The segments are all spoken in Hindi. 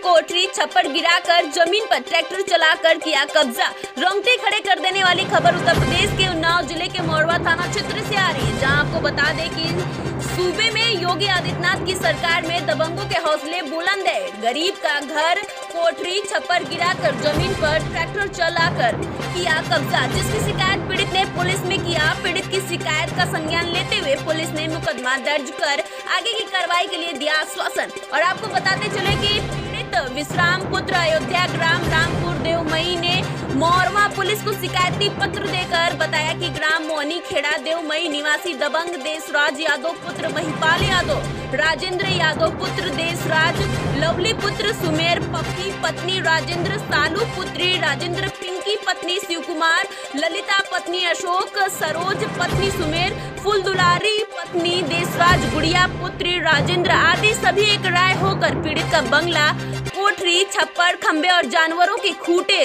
कोठरी छप्पर गिराकर जमीन पर ट्रैक्टर चलाकर किया कब्जा। रोंगटे खड़े कर देने वाली खबर उत्तर प्रदेश के उन्नाव जिले के मोरवा थाना क्षेत्र से आ रही है, जहां आपको बता दें कि सूबे में योगी आदित्यनाथ की सरकार में दबंगों के हौसले बुलंद है। गरीब का घर कोठरी छप्पर गिराकर जमीन पर ट्रैक्टर चलाकर किया कब्जा, जिसकी शिकायत पीड़ित ने पुलिस में किया। पीड़ित की शिकायत का संज्ञान लेते हुए पुलिस ने मुकदमा दर्ज कर आगे की कार्रवाई के लिए दिया आश्वासन। और आपको बताते चले कि पीड़ित विश्राम पुत्र अयोध्या ग्राम रामपुर देवमई ने मोरवा पुलिस को शिकायती पत्र देकर बताया कि ग्राम मोहनी खेड़ा देवमई निवासी दबंग देशराज यादव पुत्र महिपाल यादव, राजेंद्र यादव पुत्र देशराज, लवली पुत्र सुमेर, पप्पी पत्नी राजेंद्र, सालू पुत्री राजेंद्र, पिंकी पत्नी शिव कुमार, ललिता पत्नी अशोक, सरोज पत्नी सुमेर, फूल दुलारी पत्नी देशराज, गुड़िया पुत्री राजेंद्र आदि सभी एक राय होकर पीड़ित का बंगला, कोठरी छप्पर, खंबे और जानवरों के खूंटे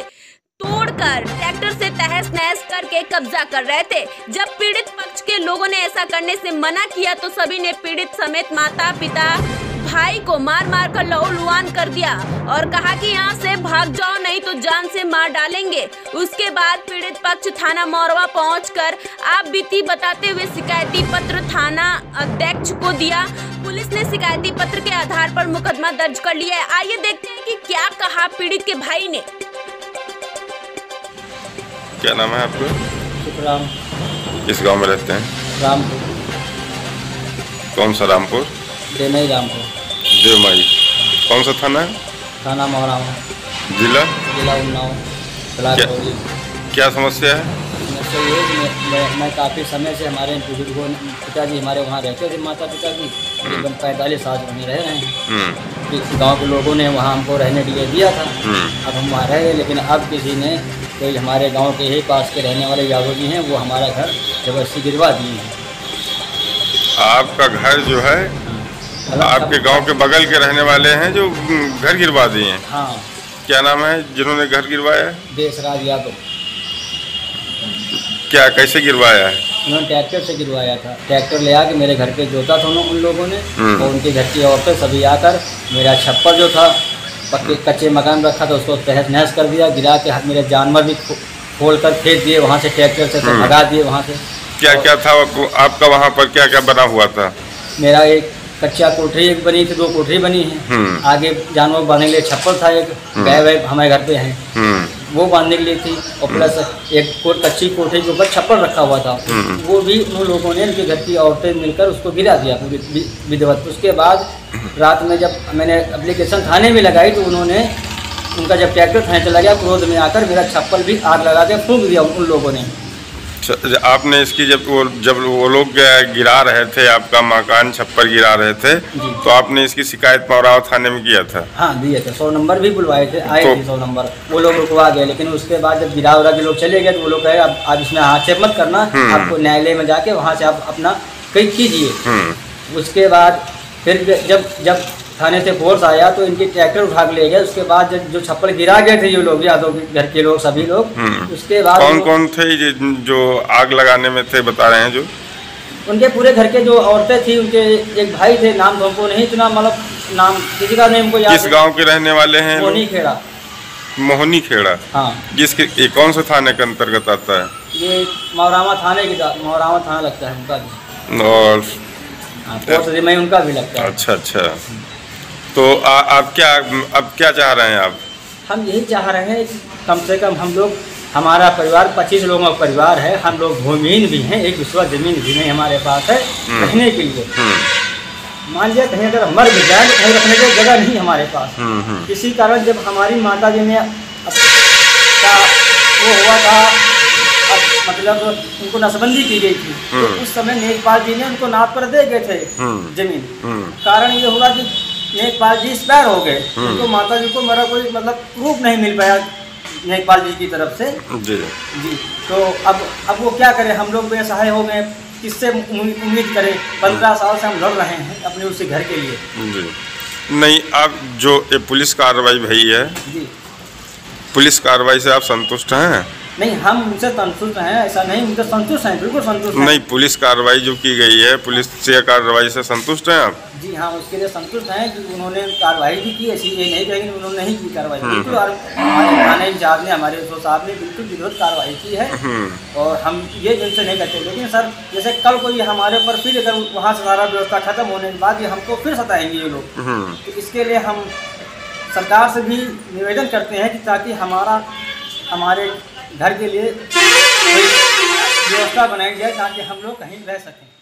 तोड़कर ट्रैक्टर से तहस नहस करके कब्जा कर रहे थे। जब पीड़ित पक्ष के लोगों ने ऐसा करने से मना किया तो सभी ने पीड़ित समेत माता पिता भाई को मार मार कर लहूलुहान कर दिया और कहा कि यहाँ से भाग जाओ नहीं तो जान से मार डालेंगे। उसके बाद पीड़ित पक्ष थाना मोरवा पहुंचकर आप बीती बताते हुए शिकायती पत्र थाना अध्यक्ष को दिया। पुलिस ने शिकायती पत्र के आधार पर मुकदमा दर्ज कर लिया है। आइए देखते हैं कि क्या कहा पीड़ित के भाई ने। क्या नाम है आपका? सुखराम। किस गांव में रहते हैं? रामपुर। कौन सा रामपुर? देवमई रामपुर। देवमई। कौन सा थाना है? थाना मोहरावा। जिला? जिला उन्नाव। क्या समस्या है? समस्या ये है कि मैं काफ़ी समय से हमारे बुजुर्गों पिताजी हमारे वहाँ रहते थे, माता पिता की एकदम 45 साल वहीं रह रहे हैं। गाँव के लोगों ने वहाँ हमको रहने के लिए दिया था। अब हम वहाँ रह गए, लेकिन अब किसी ने कोई हमारे गांव के ही पास के रहने वाले यादव जी हैं, वो हमारा घर जबरदस्ती गिरवा दिए हैं। आपका घर जो है आपके गांव के बगल के रहने वाले हैं जो घर गिरवा दिए हैं? हाँ। क्या नाम है जिन्होंने घर गिरवाया है? देशराज यादव। क्या कैसे गिरवाया है? उन्होंने ट्रैक्टर से गिरवाया था। ट्रैक्टर ले आके मेरे घर पे जोता था उन लोगों ने, और उनके घर की औरतें सभी आकर मेरा छप्पर जो था पक्के कच्चे मकान रखा था उसको तहस नहस कर दिया, गिरा के मेरे जानवर भी खोल कर फेंक दिए वहाँ से, ट्रैक्टर से भगा दिए वहाँ से। क्या क्या था आपका वहाँ पर? क्या क्या बना हुआ था? मेरा एक कच्चा कोठरी एक बनी थी, 2 कोठरी बनी है। आगे जानवर बांधने के लिए छप्पर था, एक गाय वाय हमारे घर पे हैं वो बांधने के लिए थी, और प्लस एक कच्ची कोठरी के ऊपर छप्पर रखा हुआ था, वो भी उन लोगों ने उनके घर की औरतें मिलकर उसको गिरा दिया पूरी विधिवत। उसके बाद रात में जब मैंने एप्लीकेशन थाने में लगाई तो उन्होंने उनका जब ट्रैक्टर थाने चला गया, क्रोध में आकर मेरा छप्पर भी आग लगा के फूंक दिया उन लोगों ने। आपने इसकी जब वो लोग गिरा रहे थे आपका मकान छप्पर गिरा रहे थे तो आपने इसकी शिकायत मोरवा थाने में किया था? हाँ दिए थे, 100 नंबर भी बुलवाए थे, आए थे 100 नंबर, वो लोग रुकवा गए। लेकिन उसके बाद जब गिरा उरा के लोग चले गए तो वो लोग कहे अब आप इसमें आक्षेप मत करना, आपको न्यायालय में जाके वहाँ से आप अपना कई कीजिए। उसके बाद फिर जब थाने से फोर्स आया तो इनके ट्रैक्टर उठा के ले गए। उसके बाद जो छप्पर गिरा गए थे ये लोग यादव के घर के लोग सभी लोग, उसके बाद कौन कौन थे जो आग लगाने में थे बता रहे हैं? जो उनके पूरे घर के जो औरतें थी, उनके एक भाई थे, नाम तो हमको नहीं इतना मतलब नाम किसी का नहीं हमको याद। किस गांव के रहने वाले हैं? मोहनी खेड़ा। मोहनी खेड़ा। हाँ। जिसके कौन सा थाने के अंतर्गत आता है? ये मोहरावा थाने की, मोहरावा थाना लगता है उनका भी, और उनका भी लगता है। अच्छा। तो आप क्या चाह रहे हैं आप? हम यही चाह रहे हैं कम से कम हम लोग, हमारा परिवार 25 लोगों का परिवार है, हम लोग भूमिहीन भी हैं, एक विश्वा जमीन भी नहीं हमारे पास है रहने के लिए। मान लिया कहीं अगर मर भी जाए तो कहीं रखने की जगह नहीं हमारे पास। इसी कारण जब हमारी माता जी ने वो हुआ था, मतलब उनको नसबंदी की गई थी तो उस समय नेकपाल जी ने उनको नाप कर दे गए थे जमीन। कारण ये हुआ कि नेकपाल जी एक्सपायर हो गए, उनको माता जी को मेरा कोई मतलब प्रूफ नहीं मिल पाया नेकपाल जी की तरफ से। जी तो अब वो क्या करें, हम लोग बेसहाय हो गए, किससे उम्मीद करें? 15 साल से हम लड़ रहे हैं अपने उसी घर के लिए। जी नहीं, अब जो ये पुलिस कार्रवाई भई है, पुलिस कार्रवाई से आप संतुष्ट हैं? नहीं, हम उनसे संतुष्ट हैं, ऐसा नहीं, उनसे संतुष्ट हैं, बिल्कुल संतुष्ट हैं। नहीं, पुलिस कार्रवाई जो की गई है, पुलिस से कार्रवाई से संतुष्ट हैं आप? जी हाँ, उसके लिए संतुष्ट हैं कि उन्होंने कार्रवाई भी की, ऐसी ये नहीं कहेंगे उन्होंने नहीं की कार्रवाई, बिल्कुल। और हमारे थाने इंचार्ज ने, हमारे एसओ साहब ने बिल्कुल विरोध कार्रवाई की है और हम ये उनसे नहीं कहते। लेकिन सर, जैसे कल को ये हमारे ऊपर फिर अगर वहाँ से सारा व्यवस्था खत्म होने के बाद ये हमको फिर सताएंगे ये लोग, तो इसके लिए हम सरकार से भी निवेदन करते हैं कि ताकि हमारे घर के लिए व्यवस्था बनाई जाए ताकि हम लोग कहीं रह सकें।